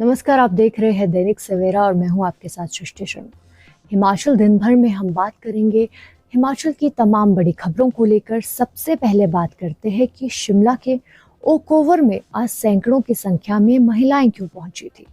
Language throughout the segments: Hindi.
नमस्कार, आप देख रहे हैं दैनिक सवेरा और मैं हूं आपके साथ सृष्टि शर्मा। हिमाचल दिन भर में हम बात करेंगे हिमाचल की तमाम बड़ी खबरों को लेकर। सबसे पहले बात करते हैं कि शिमला के ओक ओवर में आज सैकड़ों की संख्या में महिलाएं क्यों पहुंची थी।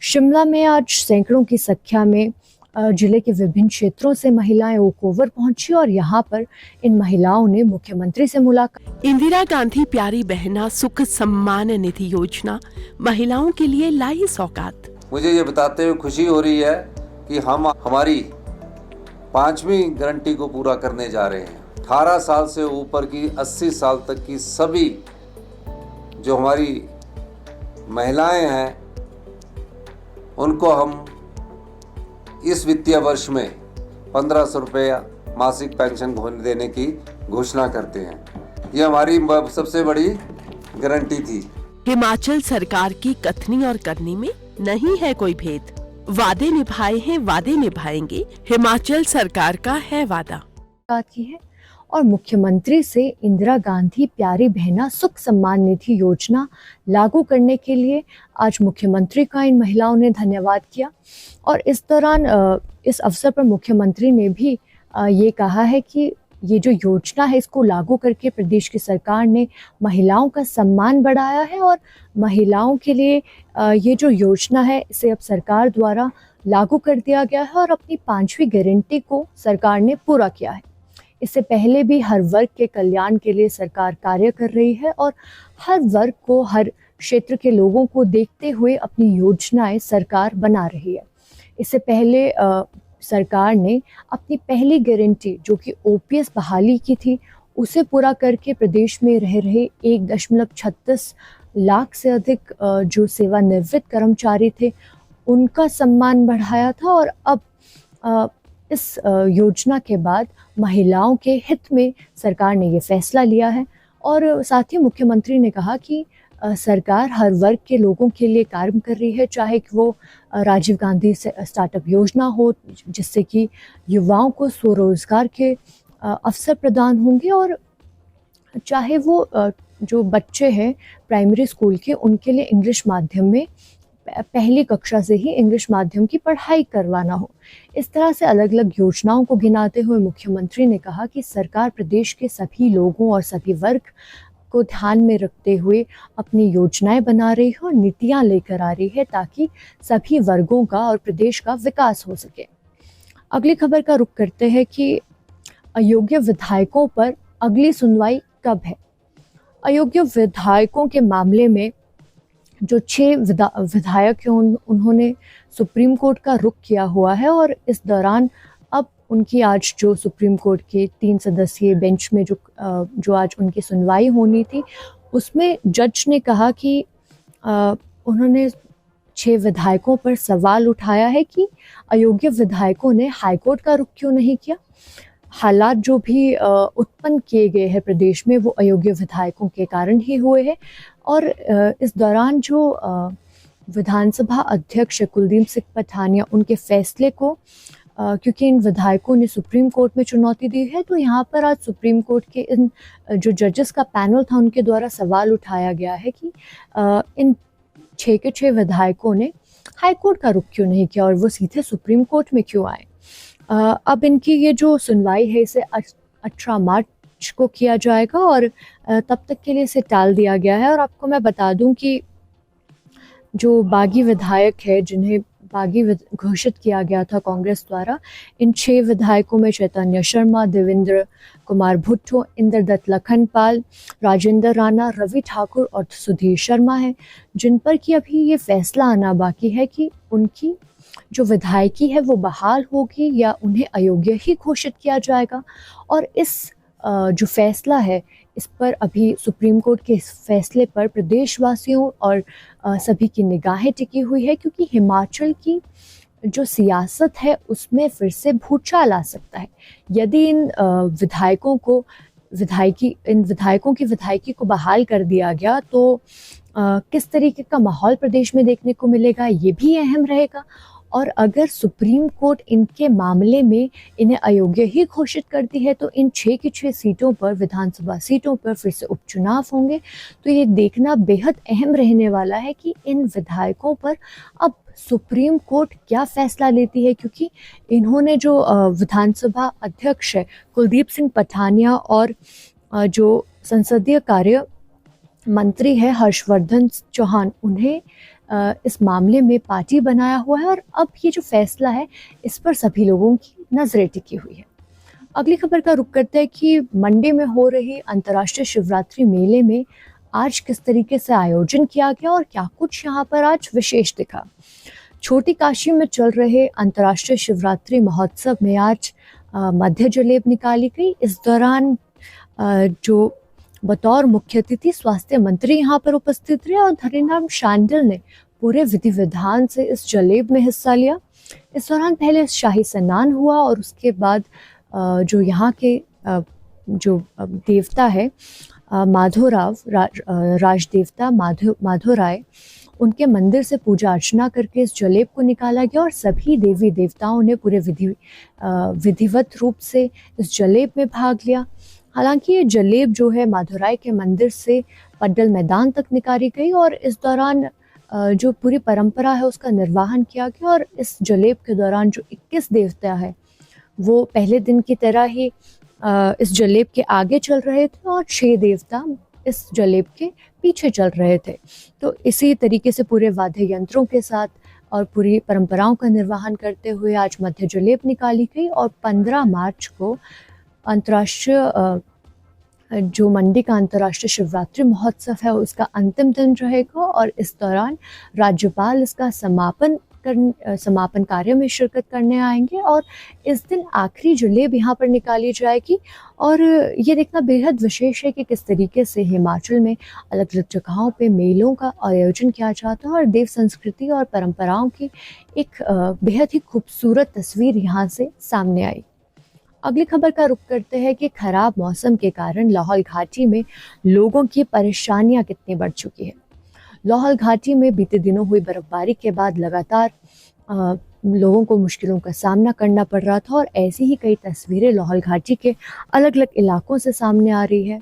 शिमला में आज सैकड़ों की संख्या में जिले के विभिन्न क्षेत्रों से महिलाएं ओक ओवर पहुंची और यहाँ पर इन महिलाओं ने मुख्यमंत्री से मुलाकात। इंदिरा गांधी प्यारी बहना सुख सम्मान निधि योजना महिलाओं के लिए लाई सौगात। मुझे ये बताते हुए खुशी हो रही है कि हम हमारी 5वीं गारंटी को पूरा करने जा रहे हैं। 18 साल से ऊपर की 80 साल तक की सभी जो हमारी महिलाएं हैं उनको हम इस वित्तीय वर्ष में 1500 रुपया मासिक पेंशन देने की घोषणा करते हैं। ये हमारी सबसे बड़ी गारंटी थी। हिमाचल सरकार की कथनी और करनी में नहीं है कोई भेद। वादे निभाए हैं, वादे निभाएंगे, हिमाचल सरकार का है वादा। की है और मुख्यमंत्री से इंदिरा गांधी प्यारी बहना सुख सम्मान निधि योजना लागू करने के लिए आज मुख्यमंत्री का इन महिलाओं ने धन्यवाद किया। और इस दौरान इस अवसर पर मुख्यमंत्री ने भी ये कहा है कि ये जो योजना है इसको लागू करके प्रदेश की सरकार ने महिलाओं का सम्मान बढ़ाया है और महिलाओं के लिए ये जो योजना है इसे अब सरकार द्वारा लागू कर दिया गया है और अपनी 5वीं गारंटी को सरकार ने पूरा किया है। इससे पहले भी हर वर्ग के कल्याण के लिए सरकार कार्य कर रही है और हर वर्ग को, हर क्षेत्र के लोगों को देखते हुए अपनी योजनाएं सरकार बना रही है। इससे पहले सरकार ने अपनी पहली गारंटी जो कि ओपीएस बहाली की थी उसे पूरा करके प्रदेश में रह रहे 1.36 लाख से अधिक जो सेवानिवृत्त कर्मचारी थे उनका सम्मान बढ़ाया था। और अब इस योजना के बाद महिलाओं के हित में सरकार ने ये फैसला लिया है। और साथ ही मुख्यमंत्री ने कहा कि सरकार हर वर्ग के लोगों के लिए कार्य कर रही है, चाहे कि वो राजीव गांधी से स्टार्टअप योजना हो जिससे कि युवाओं को स्वरोजगार के अवसर प्रदान होंगे, और चाहे वो जो बच्चे हैं प्राइमरी स्कूल के उनके लिए इंग्लिश माध्यम में पहली कक्षा से ही इंग्लिश माध्यम की पढ़ाई करवाना हो। इस तरह से अलग अलग योजनाओं को गिनाते हुए मुख्यमंत्री ने कहा कि सरकार प्रदेश के सभी लोगों और सभी वर्ग को ध्यान में रखते हुए अपनी योजनाएं बना रही है और नीतियां लेकर आ रही है ताकि सभी वर्गों का और प्रदेश का विकास हो सके। अगली खबर का रुख करते हैं कि अयोग्य विधायकों पर अगली सुनवाई कब है। अयोग्य विधायकों के मामले में जो 6 विधायक हैं उन्होंने सुप्रीम कोर्ट का रुख किया हुआ है और इस दौरान अब उनकी आज जो सुप्रीम कोर्ट के 3 सदस्यीय बेंच में जो आज उनकी सुनवाई होनी थी उसमें जज ने कहा कि उन्होंने 6 विधायकों पर सवाल उठाया है कि अयोग्य विधायकों ने हाईकोर्ट का रुख क्यों नहीं किया। हालात जो भी उत्पन्न किए गए हैं प्रदेश में वो अयोग्य विधायकों के कारण ही हुए हैं। और इस दौरान जो विधानसभा अध्यक्ष कुलदीप सिंह पठानिया उनके फैसले को क्योंकि इन विधायकों ने सुप्रीम कोर्ट में चुनौती दी है तो यहाँ पर आज सुप्रीम कोर्ट के इन जो जजेस का पैनल था उनके द्वारा सवाल उठाया गया है कि इन 6 के 6 विधायकों ने हाईकोर्ट का रुख क्यों नहीं किया और वो सीधे सुप्रीम कोर्ट में क्यों आए। अब इनकी ये जो सुनवाई है इसे 18 मार्च को किया जाएगा और तब तक के लिए इसे टाल दिया गया है। और आपको मैं बता दूं कि जो बागी विधायक है जिन्हें बागी घोषित किया गया था कांग्रेस द्वारा, इन 6 विधायकों में चैतन्य शर्मा, देवेंद्र कुमार भुट्टो, इंद्रदत्त लखनपाल, राजेंद्र राणा, रवि ठाकुर और सुधीर शर्मा हैं, जिन पर कि अभी ये फैसला आना बाकी है कि उनकी जो विधायकी है वो बहाल होगी या उन्हें अयोग्य ही घोषित किया जाएगा। और इस जो फैसला है इस पर अभी सुप्रीम कोर्ट के इस फैसले पर प्रदेशवासियों और सभी की निगाहें टिकी हुई है क्योंकि हिमाचल की जो सियासत है उसमें फिर से भूचाल आ सकता है। यदि इन विधायकों की विधायकी को बहाल कर दिया गया तो किस तरीके का माहौल प्रदेश में देखने को मिलेगा ये भी अहम रहेगा। और अगर सुप्रीम कोर्ट इनके मामले में इन्हें अयोग्य ही घोषित करती है तो इन 6 की 6 सीटों पर, विधानसभा सीटों पर फिर से उपचुनाव होंगे। तो ये देखना बेहद अहम रहने वाला है कि इन विधायकों पर अब सुप्रीम कोर्ट क्या फैसला लेती है, क्योंकि इन्होंने जो विधानसभा अध्यक्ष है कुलदीप सिंह पठानिया और जो संसदीय कार्य मंत्री है हर्षवर्धन चौहान, उन्हें इस मामले में पार्टी बनाया हुआ है और अब ये जो फैसला है इस पर सभी लोगों की नजरें टिकी हुई है। अगली खबर का रुख करते हैं कि मंडी में हो रही अंतर्राष्ट्रीय शिवरात्रि मेले में आज किस तरीके से आयोजन किया गया और क्या कुछ यहाँ पर आज विशेष दिखा। छोटी काशी में चल रहे अंतर्राष्ट्रीय शिवरात्रि महोत्सव में आज मध्य जलेब निकाली गई। इस दौरान जो बतौर मुख्य अतिथि स्वास्थ्य मंत्री यहाँ पर उपस्थित रहे और धनीराम शांडिल ने पूरे विधि विधान से इस जलेब में हिस्सा लिया। इस दौरान पहले शाही स्नान हुआ और उसके बाद जो यहाँ के जो देवता है माधोराव राजदेवता माधोराय, उनके मंदिर से पूजा अर्चना करके इस जलेब को निकाला गया और सभी देवी देवताओं ने पूरे विधिवत रूप से इस जलेब में भाग लिया। हालांकि ये जलेब जो है माधोराय के मंदिर से पड्डल मैदान तक निकाली गई और इस दौरान जो पूरी परंपरा है उसका निर्वहन किया गया और इस जलेब के दौरान जो 21 देवता है वो पहले दिन की तरह ही इस जलेब के आगे चल रहे थे और 6 देवता इस जलेब के पीछे चल रहे थे। तो इसी तरीके से पूरे वाद्य यंत्रों के साथ और पूरी परंपराओं का निर्वहन करते हुए आज मध्य जलेब निकाली गई और 15 मार्च को अंतर्राष्ट्रीय जो मंडी का अंतर्राष्ट्रीय शिवरात्रि महोत्सव है उसका अंतिम दिन रहेगा और इस दौरान राज्यपाल इसका समापन कार्य में शिरकत करने आएंगे और इस दिन आखिरी जलेब यहाँ पर निकाली जाएगी। और ये देखना बेहद विशेष है कि किस तरीके से हिमाचल में अलग अलग जगहों पे मेलों का आयोजन किया जाता है और देव संस्कृति और परंपराओं की एक बेहद ही खूबसूरत तस्वीर यहाँ से सामने आई। अगली खबर का रुख करते हैं कि खराब मौसम के कारण लाहौल घाटी में लोगों की परेशानियां कितनी बढ़ चुकी है। लाहौल घाटी में बीते दिनों हुई बर्फबारी के बाद लगातार लोगों को मुश्किलों का सामना करना पड़ रहा था और ऐसी ही कई तस्वीरें लाहौल घाटी के अलग अलग इलाकों से सामने आ रही है।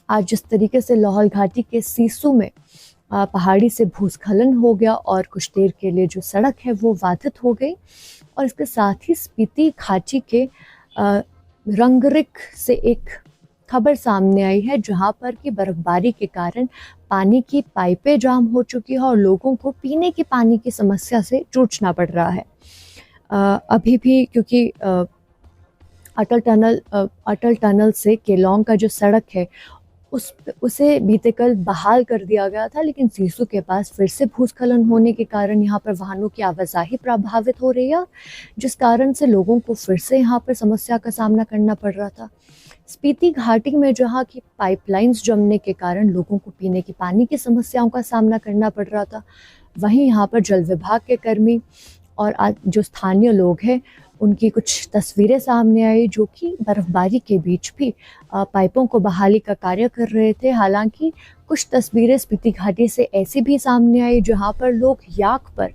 आज जिस तरीके से लाहौल घाटी के सीसू में पहाड़ी से भूस्खलन हो गया और कुछ देर के लिए जो सड़क है वो बाधित हो गई और इसके साथ ही स्पीति घाटी के रंगरिक से एक खबर सामने आई है जहां पर कि बर्फबारी के कारण पानी की पाइपें जाम हो चुकी है और लोगों को पीने के पानी की समस्या से जूझना पड़ रहा है। अभी भी क्योंकि अटल टनल से केलोंग का जो सड़क है उसे बीते कल बहाल कर दिया गया था, लेकिन सीसू के पास फिर से भूस्खलन होने के कारण यहाँ पर वाहनों की आवाजाही प्रभावित हो रही है, जिस कारण से लोगों को फिर से यहाँ पर समस्या का सामना करना पड़ रहा था। स्पीति घाटी में जहाँ की पाइपलाइंस जमने के कारण लोगों को पीने की पानी की समस्याओं का सामना करना पड़ रहा था, वहीं यहाँ पर जल विभाग के कर्मी और जो स्थानीय लोग हैं उनकी कुछ तस्वीरें सामने आई जो कि बर्फबारी के बीच भी पाइपों को बहाली का कार्य कर रहे थे। हालांकि कुछ तस्वीरें स्पीति घाटी से ऐसी भी सामने आई जहां पर लोग याक पर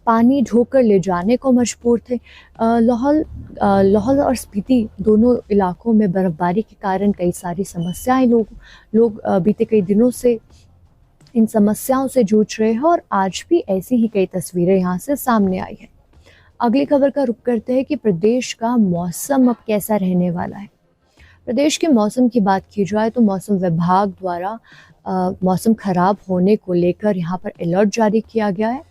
पानी ढोकर ले जाने को मजबूर थे। लाहौल और स्पीति दोनों इलाकों में बर्फबारी के कारण कई सारी समस्याएं लोग बीते कई दिनों से इन समस्याओं से जूझ रहे हैं और आज भी ऐसी ही कई तस्वीरें यहाँ से सामने आई है। अगली खबर का रुख करते हैं कि प्रदेश का मौसम अब कैसा रहने वाला है। प्रदेश के मौसम की बात की जाए तो मौसम विभाग द्वारा मौसम खराब होने को लेकर यहाँ पर अलर्ट जारी किया गया है।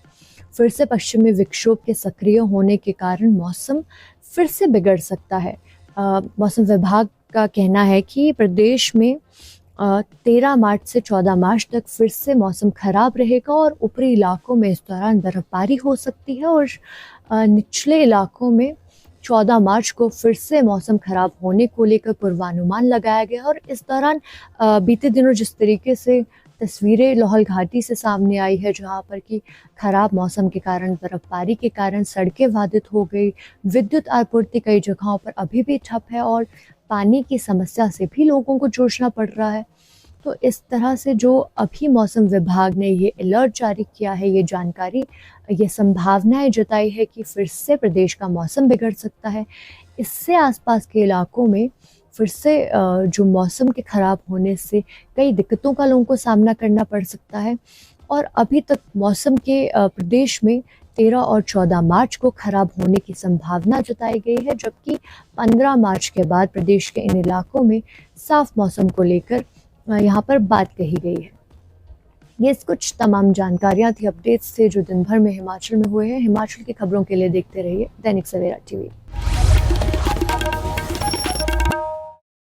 फिर से पश्चिमी विक्षोभ के सक्रिय होने के कारण मौसम फिर से बिगड़ सकता है। मौसम विभाग का कहना है कि प्रदेश में 13 मार्च से 14 मार्च तक फिर से मौसम खराब रहेगा और ऊपरी इलाकों में इस दौरान बर्फबारी हो सकती है और निचले इलाकों में 14 मार्च को फिर से मौसम खराब होने को लेकर पूर्वानुमान लगाया गया। और इस दौरान बीते दिनों जिस तरीके से तस्वीरें लाहौल घाटी से सामने आई है जहां पर कि खराब मौसम के कारण बर्फबारी के कारण सड़कें बाधित हो गई, विद्युत आपूर्ति कई जगहों पर अभी भी ठप है और पानी की समस्या से भी लोगों को जूझना पड़ रहा है। तो इस तरह से जो अभी मौसम विभाग ने ये अलर्ट जारी किया है, ये जानकारी, ये संभावनाएं जताई है कि फिर से प्रदेश का मौसम बिगड़ सकता है। इससे आसपास के इलाकों में फिर से जो मौसम के ख़राब होने से कई दिक्कतों का लोगों को सामना करना पड़ सकता है। और अभी तक मौसम के प्रदेश में 13 और 14 मार्च को खराब होने की संभावना जताई गई है, जबकि 15 मार्च के बाद प्रदेश के इन इलाकों में साफ मौसम को लेकर यहाँ पर बात कही गई है। ये कुछ तमाम जानकारियाँ थी, अपडेट्स थे जो दिन भर में हिमाचल में हुए हैं। हिमाचल की खबरों के लिए देखते रहिए दैनिक सवेरा टीवी।